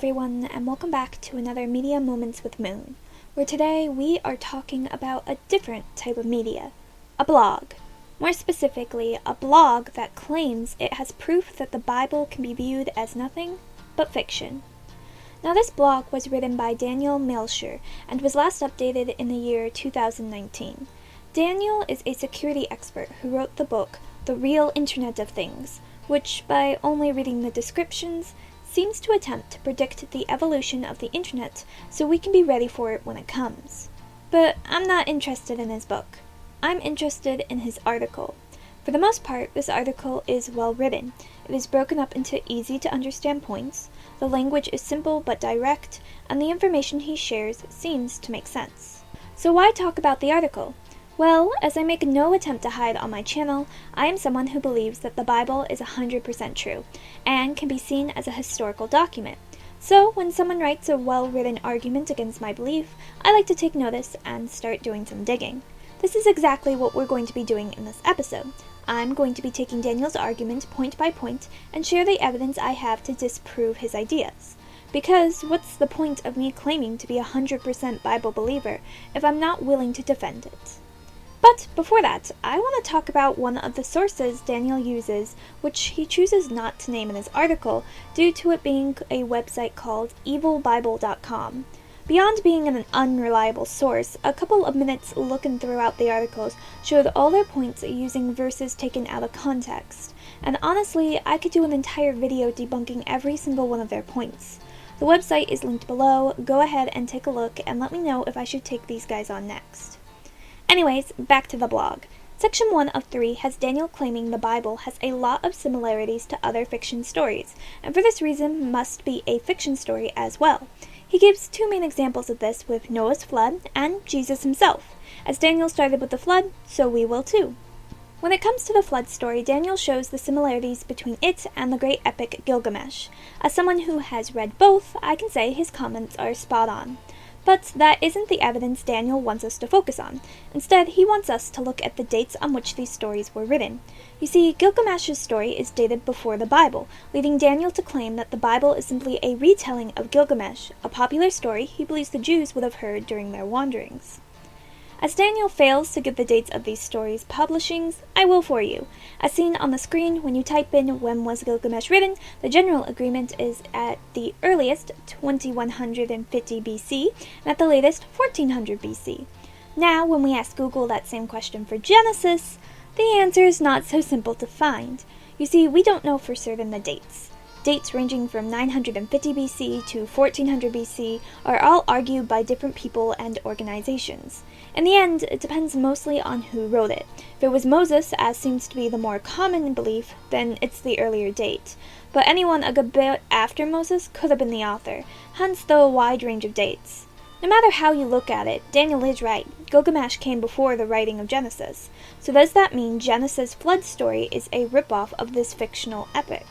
everyone, and welcome back to another Media Moments with Moon, where today we are talking about a different type of media, a blog. More specifically, a blog that claims it has proof that the Bible can be viewed as nothing but fiction. Now, this blog was written by Daniel Melcher and was last updated in the year 2019. Daniel is a security expert who wrote the book, The Real Internet of Things, which, by only reading the descriptions, seems to attempt to predict the evolution of the internet so we can be ready for it when it comes. But I'm not interested in his book. I'm interested in his article. For the most part, this article is well written. It is broken up into easy to understand points, the language is simple but direct, and the information he shares seems to make sense. So why talk about the article? Well, as I make no attempt to hide on my channel, I am someone who believes that the Bible is 100% true, and can be seen as a historical document. So, when someone writes a well-written argument against my belief, I like to take notice and start doing some digging. This is exactly what we're going to be doing in this episode. I'm going to be taking Daniel's argument point by point and share the evidence I have to disprove his ideas. Because what's the point of me claiming to be a 100% Bible believer if I'm not willing to defend it? But before that, I want to talk about one of the sources Daniel uses, which he chooses not to name in his article due to it being a website called evilbible.com. Beyond being an unreliable source, a couple of minutes looking throughout the articles showed all their points using verses taken out of context, and honestly, I could do an entire video debunking every single one of their points. The website is linked below. Go ahead and take a look and let me know if I should take these guys on next. Anyways, back to the blog. Section 1 of 3 has Daniel claiming the Bible has a lot of similarities to other fiction stories, and for this reason must be a fiction story as well. He gives two main examples of this with Noah's flood and Jesus himself. As Daniel started with the flood, so we will too. When it comes to the flood story, Daniel shows the similarities between it and the great epic Gilgamesh. As someone who has read both, I can say his comments are spot on. But that isn't the evidence Daniel wants us to focus on. Instead, he wants us to look at the dates on which these stories were written. You see, Gilgamesh's story is dated before the Bible, leading Daniel to claim that the Bible is simply a retelling of Gilgamesh, a popular story he believes the Jews would have heard during their wanderings. As Daniel fails to give the dates of these stories' publishings, I will for you. As seen on the screen, when you type in when was Gilgamesh written, the general agreement is at the earliest 2150 BC and at the latest 1400 BC. Now, when we ask Google that same question for Genesis, the answer is not so simple to find. You see, we don't know for certain the dates. Dates ranging from 950 BC to 1400 BC are all argued by different people and organizations. In the end, it depends mostly on who wrote it. If it was Moses, as seems to be the more common belief, then it's the earlier date. But anyone a good bit after Moses could have been the author, hence the wide range of dates. No matter how you look at it, Daniel is right. Gilgamesh came before the writing of Genesis. So does that mean Genesis' flood story is a ripoff of this fictional epic?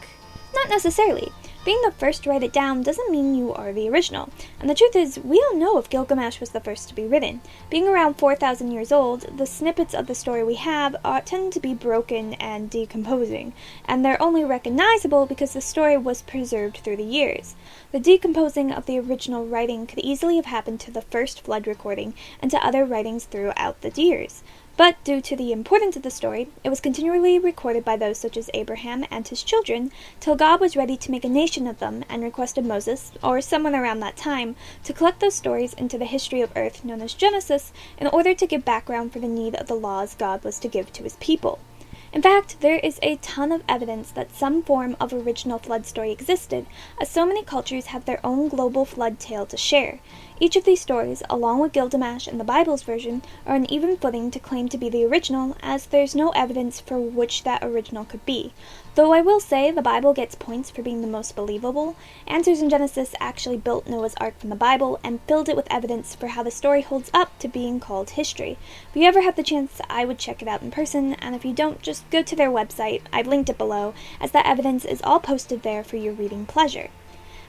Not necessarily. Being the first to write it down doesn't mean you are the original. And the truth is, we don't know if Gilgamesh was the first to be written. Being around 4,000 years old, the snippets of the story we have tend to be broken and decomposing, and they're only recognizable because the story was preserved through the years. The decomposing of the original writing could easily have happened to the first flood recording and to other writings throughout the years. But due to the importance of the story, it was continually recorded by those such as Abraham and his children, till God was ready to make a nation of them and requested Moses, or someone around that time, to collect those stories into the history of earth known as Genesis in order to give background for the need of the laws God was to give to his people. In fact, there is a ton of evidence that some form of original flood story existed, as so many cultures have their own global flood tale to share. Each of these stories, along with Gilgamesh and the Bible's version, are on even footing to claim to be the original, as there's no evidence for which that original could be. Though I will say the Bible gets points for being the most believable. Answers in Genesis actually built Noah's Ark from the Bible and filled it with evidence for how the story holds up to being called history. If you ever have the chance, I would check it out in person, and if you don't, just go to their website. I've linked it below, as that evidence is all posted there for your reading pleasure.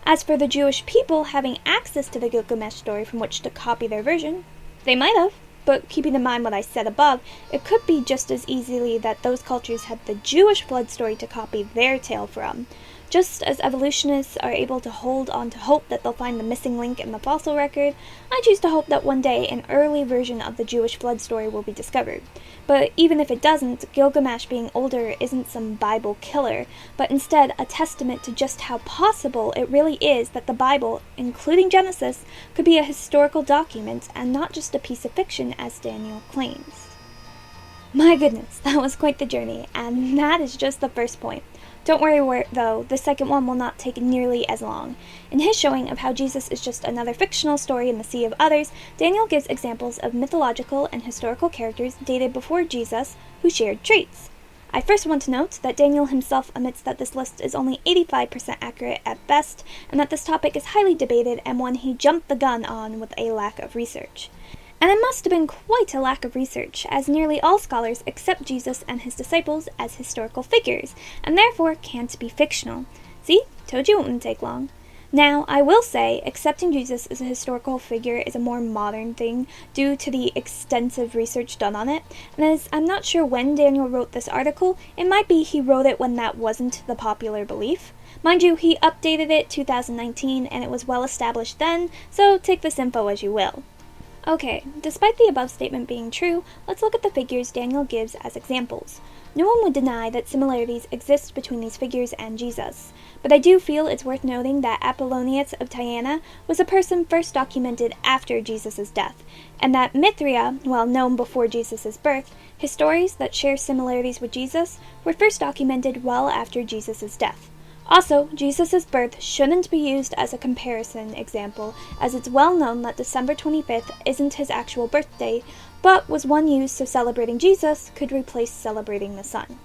As for the Jewish people having access to the Gilgamesh story from which to copy their version, they might have. But keeping in mind what I said above, it could be just as easily that those cultures had the Jewish flood story to copy their tale from. Just as evolutionists are able to hold on to hope that they'll find the missing link in the fossil record, I choose to hope that one day an early version of the Jewish flood story will be discovered. But even if it doesn't, Gilgamesh being older isn't some Bible killer, but instead a testament to just how possible it really is that the Bible, including Genesis, could be a historical document and not just a piece of fiction as Daniel claims. My goodness, that was quite the journey, and that is just the first point. Don't worry though, the second one will not take nearly as long. In his showing of how Jesus is just another fictional story in the sea of others, Daniel gives examples of mythological and historical characters dated before Jesus who shared traits. I first want to note that Daniel himself admits that this list is only 85% accurate at best, and that this topic is highly debated and one he jumped the gun on with a lack of research. And it must have been quite a lack of research, as nearly all scholars accept Jesus and his disciples as historical figures, and therefore can't be fictional. See? Told you it wouldn't take long. Now, I will say, accepting Jesus as a historical figure is a more modern thing due to the extensive research done on it, and as I'm not sure when Daniel wrote this article, it might be he wrote it when that wasn't the popular belief. Mind you, he updated it 2019, and it was well established then, so take this info as you will. Okay, despite the above statement being true, let's look at the figures Daniel gives as examples. No one would deny that similarities exist between these figures and Jesus, but I do feel it's worth noting that Apollonius of Tyana was a person first documented after Jesus' death, and that Mithra, while known before Jesus' birth, his stories that share similarities with Jesus were first documented well after Jesus' death. Also, Jesus' birth shouldn't be used as a comparison example, as it's well known that December 25th isn't his actual birthday, but was one used so celebrating Jesus could replace celebrating the sun.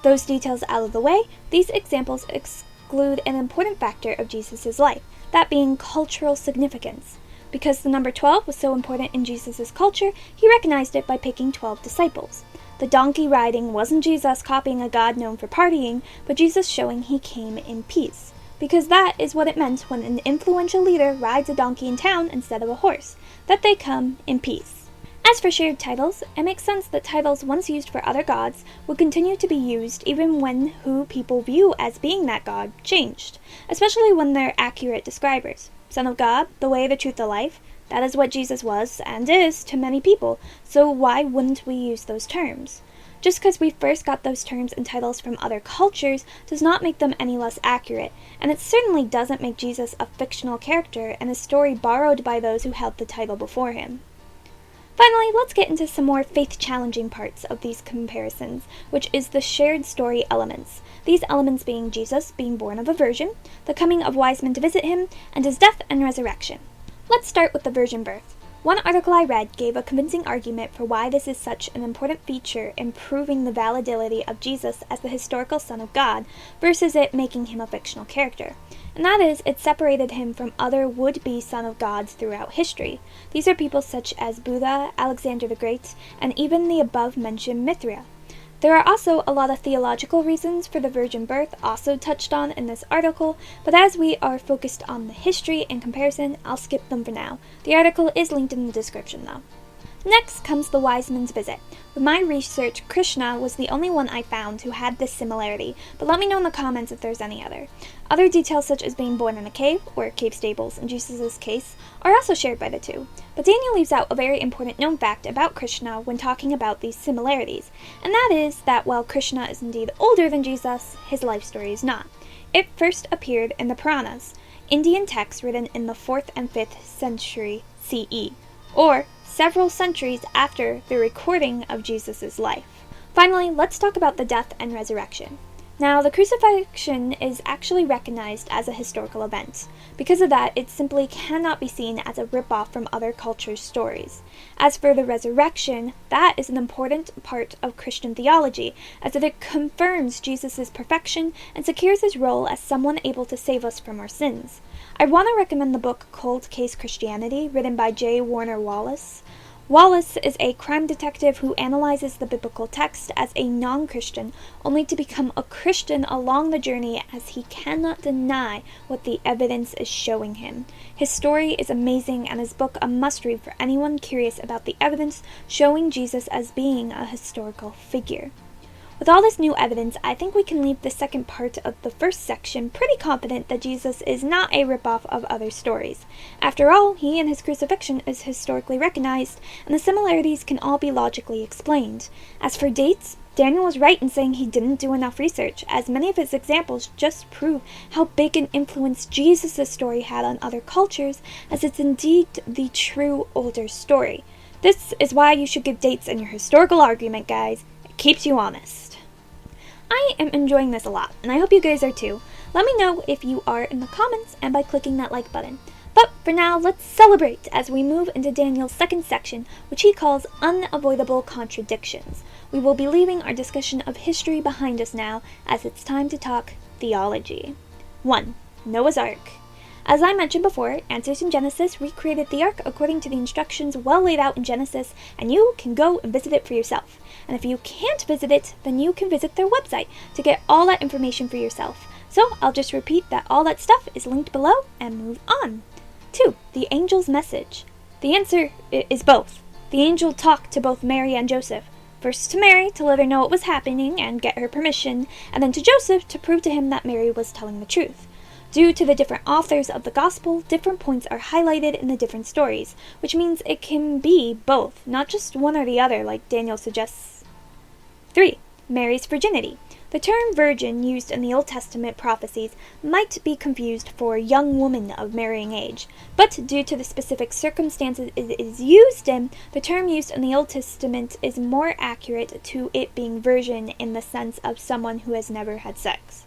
Those details out of the way, these examples exclude an important factor of Jesus' life, that being cultural significance. Because the number 12 was so important in Jesus' culture, he recognized it by picking 12 disciples. The donkey riding wasn't Jesus copying a god known for partying, but Jesus showing he came in peace. Because that is what it meant when an influential leader rides a donkey in town instead of a horse, that they come in peace. As for shared titles, it makes sense that titles once used for other gods would continue to be used even when who people view as being that god changed, especially when they're accurate describers. Son of God, the way, the truth, the life. That is what Jesus was, and is, to many people, so why wouldn't we use those terms? Just because we first got those terms and titles from other cultures does not make them any less accurate, and it certainly doesn't make Jesus a fictional character and a story borrowed by those who held the title before him. Finally, let's get into some more faith-challenging parts of these comparisons, which is the shared story elements. These elements being Jesus being born of a virgin, the coming of wise men to visit him, and his death and resurrection. Let's start with the virgin birth. One article I read gave a convincing argument for why this is such an important feature in proving the validity of Jesus as the historical Son of God versus it making him a fictional character. And that is, it separated him from other would-be Son of Gods throughout history. These are people such as Buddha, Alexander the Great, and even the above-mentioned Mithra. There are also a lot of theological reasons for the virgin birth also touched on in this article, but as we are focused on the history and comparison, I'll skip them for now. The article is linked in the description though. Next comes the wise men's visit. With my research, Krishna was the only one I found who had this similarity, but let me know in the comments if there's any other. Other details such as being born in a cave, or cave stables in Jesus' case, are also shared by the two. But Daniel leaves out a very important known fact about Krishna when talking about these similarities, and that is that while Krishna is indeed older than Jesus, his life story is not. It first appeared in the Puranas, Indian texts written in the 4th and 5th century CE, or several centuries after the recording of Jesus' life. Finally, let's talk about the death and resurrection. Now, the crucifixion is actually recognized as a historical event. Because of that, it simply cannot be seen as a ripoff from other cultures' stories. As for the resurrection, that is an important part of Christian theology, as it confirms Jesus' perfection and secures his role as someone able to save us from our sins. I want to recommend the book Cold Case Christianity, written by J. Warner Wallace. Wallace is a crime detective who analyzes the biblical text as a non-Christian, only to become a Christian along the journey as he cannot deny what the evidence is showing him. His story is amazing and his book a must-read for anyone curious about the evidence showing Jesus as being a historical figure. With all this new evidence, I think we can leave the second part of the first section pretty confident that Jesus is not a ripoff of other stories. After all, he and his crucifixion is historically recognized, and the similarities can all be logically explained. As for dates, Daniel was right in saying he didn't do enough research, as many of his examples just prove how big an influence Jesus' story had on other cultures, as it's indeed the true older story. This is why you should give dates in your historical argument, guys. It keeps you honest. I am enjoying this a lot, and I hope you guys are too. Let me know if you are in the comments and by clicking that like button. But for now, let's celebrate as we move into Daniel's second section, which he calls Unavoidable Contradictions. We will be leaving our discussion of history behind us now, as it's time to talk theology. 1. Noah's Ark. As I mentioned before, Answers in Genesis recreated the Ark according to the instructions well laid out in Genesis, and you can go and visit it for yourself. And if you can't visit it, then you can visit their website to get all that information for yourself. So I'll just repeat that all that stuff is linked below and move on. 2. The angel's message. The answer is both. The angel talked to both Mary and Joseph. First to Mary to let her know what was happening and get her permission, and then to Joseph to prove to him that Mary was telling the truth. Due to the different authors of the gospel, different points are highlighted in the different stories, which means it can be both, not just one or the other like Daniel suggests. 3. Mary's virginity. The term virgin used in the Old Testament prophecies might be confused for young woman of marrying age, but due to the specific circumstances it is used in, the term used in the Old Testament is more accurate to it being virgin in the sense of someone who has never had sex.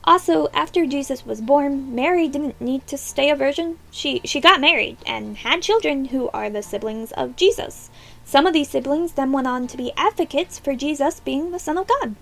Also, after Jesus was born, Mary didn't need to stay a virgin. She got married and had children who are the siblings of Jesus. Some of these siblings then went on to be advocates for Jesus being the Son of God.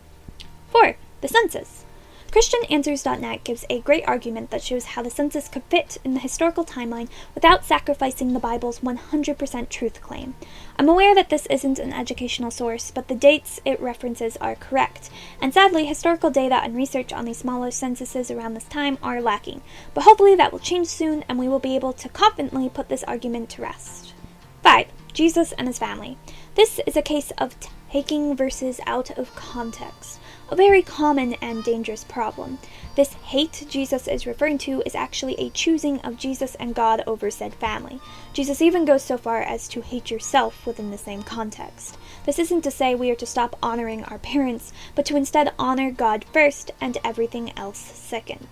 4. The census. ChristianAnswers.net gives a great argument that shows how the census could fit in the historical timeline without sacrificing the Bible's 100% truth claim. I'm aware that this isn't an educational source, but the dates it references are correct, and sadly, historical data and research on these smaller censuses around this time are lacking, but hopefully that will change soon and we will be able to confidently put this argument to rest. 5. Jesus and his family. This is a case of taking verses out of context. A very common and dangerous problem. This hate Jesus is referring to is actually a choosing of Jesus and God over said family. Jesus even goes so far as to hate yourself within the same context. This isn't to say we are to stop honoring our parents, but to instead honor God first and everything else second.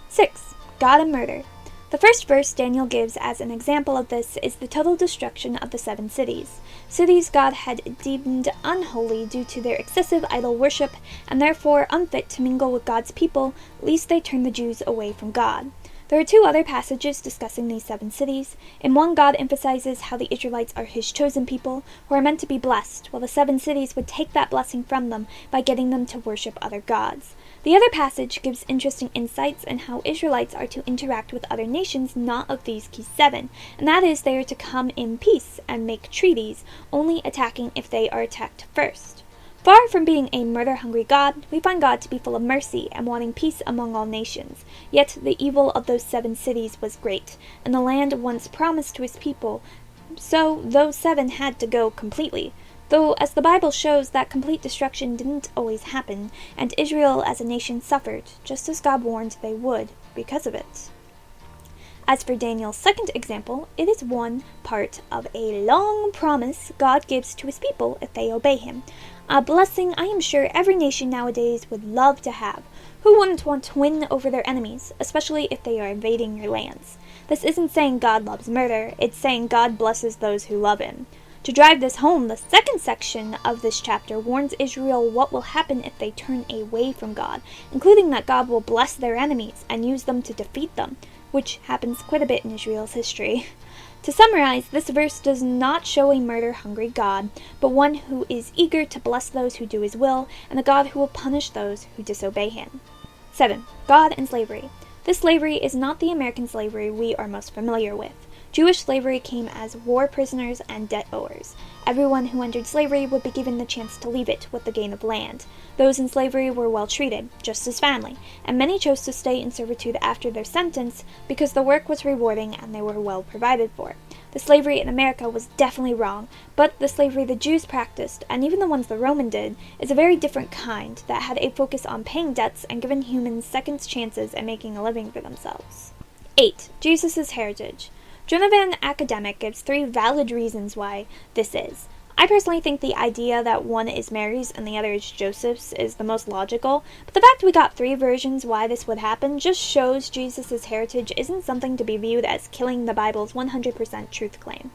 6. God and murder. The first verse Daniel gives as an example of this is the total destruction of the 7 cities. Cities God had deemed unholy due to their excessive idol worship and therefore unfit to mingle with God's people, lest they turn the Jews away from God. There are 2 other passages discussing these 7 cities. In one, God emphasizes how the Israelites are his chosen people, who are meant to be blessed, while the 7 cities would take that blessing from them by getting them to worship other gods. The other passage gives interesting insights on how Israelites are to interact with other nations not of these key 7, and that is they are to come in peace and make treaties, only attacking if they are attacked first. Far from being a murder-hungry God, we find God to be full of mercy and wanting peace among all nations. Yet the evil of those 7 cities was great, and the land once promised to his people, so those 7 had to go completely. Though, as the Bible shows, that complete destruction didn't always happen, and Israel as a nation suffered, just as God warned they would, because of it. As for Daniel's second example, it is one part of a long promise God gives to his people if they obey him. A blessing I am sure every nation nowadays would love to have. Who wouldn't want to win over their enemies, especially if they are invading your lands? This isn't saying God loves murder, it's saying God blesses those who love him. To drive this home, the second section of this chapter warns Israel what will happen if they turn away from God, including that God will bless their enemies and use them to defeat them, which happens quite a bit in Israel's history. To summarize, this verse does not show a murder-hungry God, but one who is eager to bless those who do his will, and a God who will punish those who disobey him. 7. God and slavery. This slavery is not the American slavery we are most familiar with. Jewish slavery came as war prisoners and debt owers. Everyone who entered slavery would be given the chance to leave it with the gain of land. Those in slavery were well treated, just as family, and many chose to stay in servitude after their sentence because the work was rewarding and they were well provided for. The slavery in America was definitely wrong, but the slavery the Jews practiced, and even the ones the Roman did, is a very different kind that had a focus on paying debts and giving humans second chances at making a living for themselves. 8. Jesus' heritage. Jonathan Academic gives 3 valid reasons why this is. I personally think the idea that one is Mary's and the other is Joseph's is the most logical, but the fact we got 3 versions why this would happen just shows Jesus' heritage isn't something to be viewed as killing the Bible's 100% truth claim.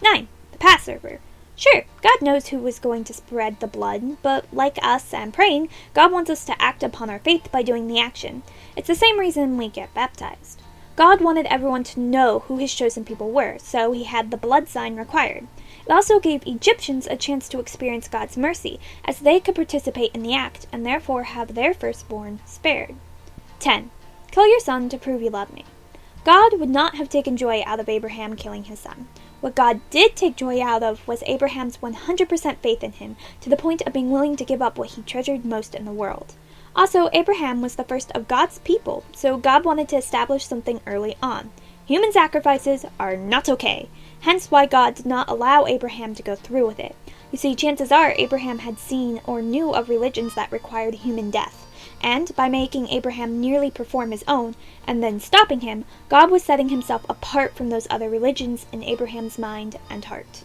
9. The Passover. Sure, God knows who is going to spread the blood, but like us and praying, God wants us to act upon our faith by doing the action. It's the same reason we get baptized. God wanted everyone to know who his chosen people were, so he had the blood sign required. It also gave Egyptians a chance to experience God's mercy, as they could participate in the act and therefore have their firstborn spared. 10. Kill your son to prove you love me. God would not have taken joy out of Abraham killing his son. What God did take joy out of was Abraham's 100% faith in him, to the point of being willing to give up what he treasured most in the world. Also, Abraham was the first of God's people, so God wanted to establish something early on. Human sacrifices are not okay, hence why God did not allow Abraham to go through with it. You see, chances are Abraham had seen or knew of religions that required human death, and by making Abraham nearly perform his own, and then stopping him, God was setting himself apart from those other religions in Abraham's mind and heart.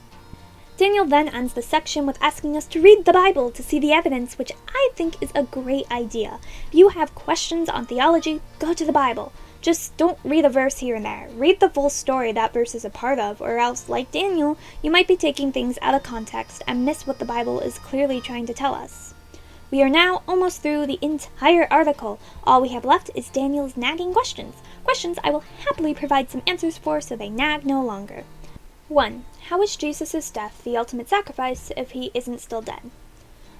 Daniel then ends the section with asking us to read the Bible to see the evidence, which I think is a great idea. If you have questions on theology, go to the Bible. Just don't read a verse here and there. Read the full story that verse is a part of, or else, like Daniel, you might be taking things out of context and miss what the Bible is clearly trying to tell us. We are now almost through the entire article. All we have left is Daniel's nagging questions. Questions I will happily provide some answers for so they nag no longer. 1. How is Jesus' death the ultimate sacrifice if he isn't still dead?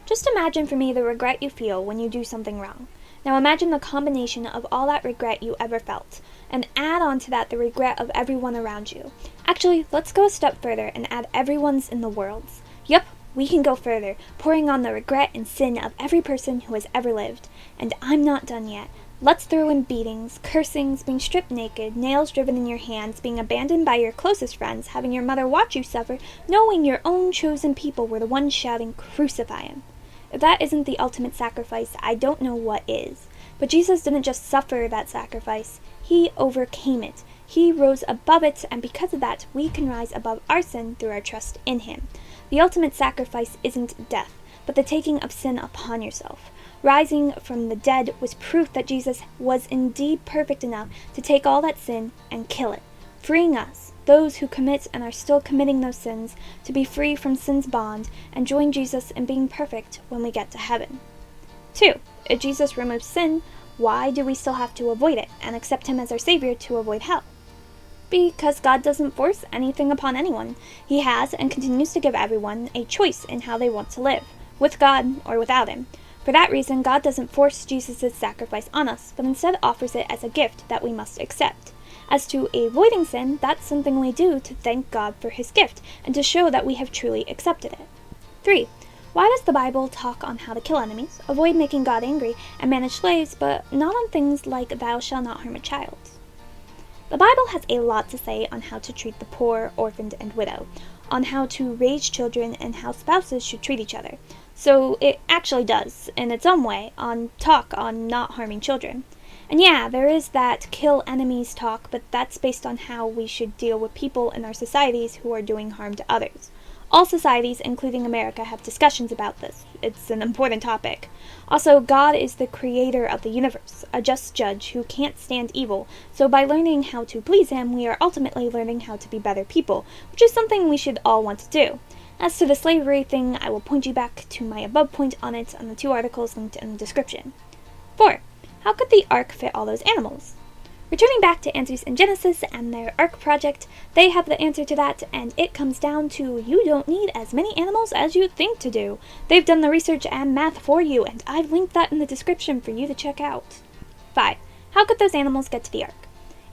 Just imagine for me the regret you feel when you do something wrong. Now imagine the combination of all that regret you ever felt, and add on to that the regret of everyone around you. Actually, let's go a step further and add everyone's in the world's. Yup, we can go further, pouring on the regret and sin of every person who has ever lived. And I'm not done yet. Let's throw in beatings, cursings, being stripped naked, nails driven in your hands, being abandoned by your closest friends, having your mother watch you suffer, knowing your own chosen people were the ones shouting, "Crucify him." If that isn't the ultimate sacrifice, I don't know what is. But Jesus didn't just suffer that sacrifice, he overcame it. He rose above it, and because of that, we can rise above our sin through our trust in him. The ultimate sacrifice isn't death, but the taking of sin upon yourself. Rising from the dead was proof that Jesus was indeed perfect enough to take all that sin and kill it, freeing us, those who commit and are still committing those sins, to be free from sin's bond and join Jesus in being perfect when we get to heaven. 2. If Jesus removes sin, why do we still have to avoid it and accept him as our Savior to avoid hell? Because God doesn't force anything upon anyone. He has and continues to give everyone a choice in how they want to live, with God or without him. For that reason, God doesn't force Jesus' sacrifice on us, but instead offers it as a gift that we must accept. As to avoiding sin, that's something we do to thank God for his gift and to show that we have truly accepted it. 3. Why does the Bible talk on how to kill enemies, avoid making God angry, and manage slaves, but not on things like thou shalt not harm a child? The Bible has a lot to say on how to treat the poor, orphaned, and widow, on how to raise children, and how spouses should treat each other. So it actually does, in its own way, talk on not harming children. And yeah, there is that kill enemies talk, but that's based on how we should deal with people in our societies who are doing harm to others. All societies, including America, have discussions about this. It's an important topic. Also, God is the creator of the universe, a just judge who can't stand evil, so by learning how to please him, we are ultimately learning how to be better people, which is something we should all want to do. As to the slavery thing, I will point you back to my above point on it on the 2 articles linked in the description. 4. How could the ark fit all those animals? Returning back to Answers in Genesis and their Ark project, they have the answer to that, and it comes down to you don't need as many animals as you think to do. They've done the research and math for you, and I've linked that in the description for you to check out. 5. How could those animals get to the Ark?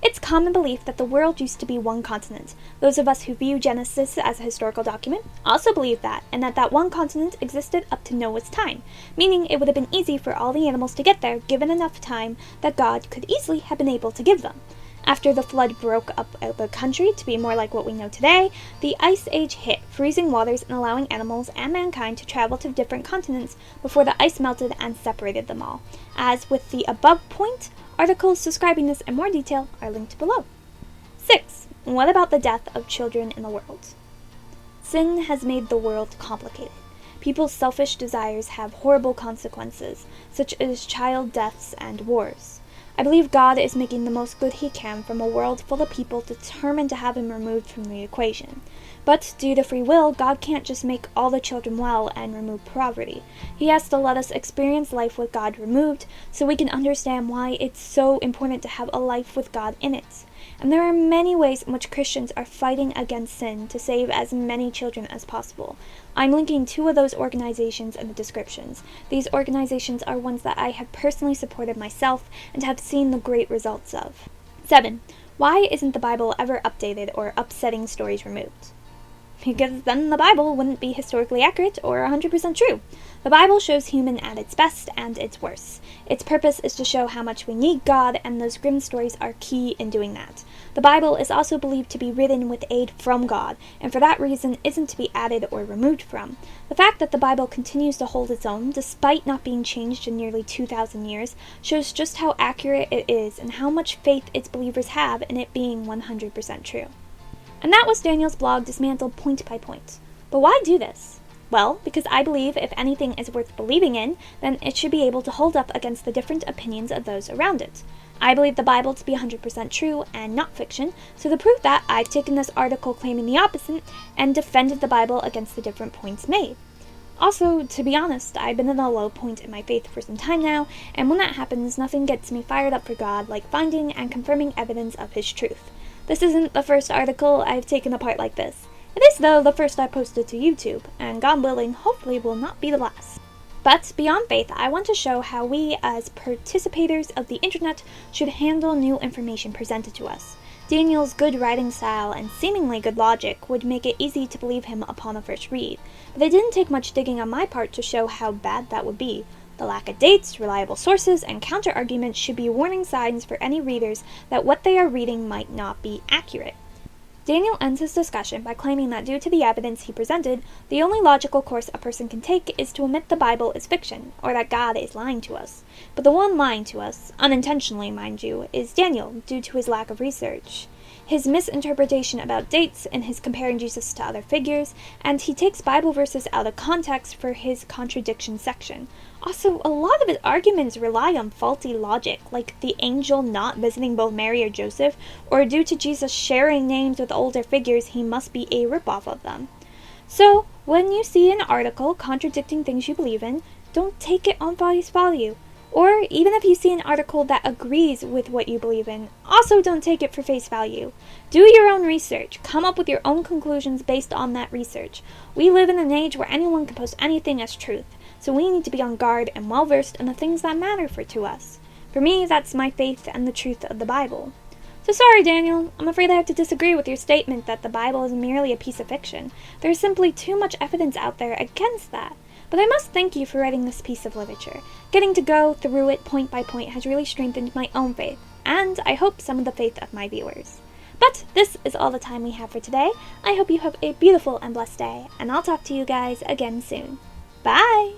It's common belief that the world used to be one continent. Those of us who view Genesis as a historical document also believe that, and that one continent existed up to Noah's time, meaning it would have been easy for all the animals to get there given enough time that God could easily have been able to give them. After the flood broke up the country to be more like what we know today, the Ice Age hit, freezing waters and allowing animals and mankind to travel to different continents before the ice melted and separated them all. As with the above point, articles describing this in more detail are linked below. 6. What about the death of children in the world? Sin has made the world complicated. People's selfish desires have horrible consequences, such as child deaths and wars. I believe God is making the most good he can from a world full of people determined to have him removed from the equation. But due to free will, God can't just make all the children well and remove poverty. He has to let us experience life with God removed so we can understand why it's so important to have a life with God in it. And there are many ways in which Christians are fighting against sin to save as many children as possible. I'm linking 2 of those organizations in the descriptions. These organizations are ones that I have personally supported myself and have seen the great results of. 7. Why isn't the Bible ever updated or upsetting stories removed? Because then the Bible wouldn't be historically accurate or 100% true. The Bible shows human at its best and its worst. Its purpose is to show how much we need God, and those grim stories are key in doing that. The Bible is also believed to be written with aid from God, and for that reason isn't to be added or removed from. The fact that the Bible continues to hold its own, despite not being changed in nearly 2,000 years, shows just how accurate it is and how much faith its believers have in it being 100% true. And that was Daniel's blog dismantled point by point. But why do this? Well, because I believe if anything is worth believing in, then it should be able to hold up against the different opinions of those around it. I believe the Bible to be 100% true and not fiction, so to prove that, I've taken this article claiming the opposite and defended the Bible against the different points made. Also, to be honest, I've been at a low point in my faith for some time now, and when that happens, nothing gets me fired up for God like finding and confirming evidence of His truth. This isn't the first article I've taken apart like this. It is, though, the first I posted to YouTube, and God willing, hopefully will not be the last. But beyond faith, I want to show how we, as participators of the internet, should handle new information presented to us. Daniel's good writing style and seemingly good logic would make it easy to believe him upon a first read, but it didn't take much digging on my part to show how bad that would be. The lack of dates, reliable sources, and counter-arguments should be warning signs for any readers that what they are reading might not be accurate. Daniel ends his discussion by claiming that due to the evidence he presented, the only logical course a person can take is to admit the Bible is fiction, or that God is lying to us. But the one lying to us, unintentionally mind you, is Daniel, due to his lack of research. His misinterpretation about dates and his comparing Jesus to other figures, and he takes Bible verses out of context for his contradiction section. Also, a lot of his arguments rely on faulty logic, like the angel not visiting both Mary or Joseph, or due to Jesus sharing names with older figures, he must be a ripoff of them. So, when you see an article contradicting things you believe in, don't take it on face value. Or, even if you see an article that agrees with what you believe in, also don't take it for face value. Do your own research. Come up with your own conclusions based on that research. We live in an age where anyone can post anything as truth, so we need to be on guard and well-versed in the things that matter to us. For me, that's my faith and the truth of the Bible. So sorry, Daniel, I'm afraid I have to disagree with your statement that the Bible is merely a piece of fiction. There is simply too much evidence out there against that. But I must thank you for writing this piece of literature. Getting to go through it point by point has really strengthened my own faith, and I hope some of the faith of my viewers. But this is all the time we have for today. I hope you have a beautiful and blessed day, and I'll talk to you guys again soon. Bye!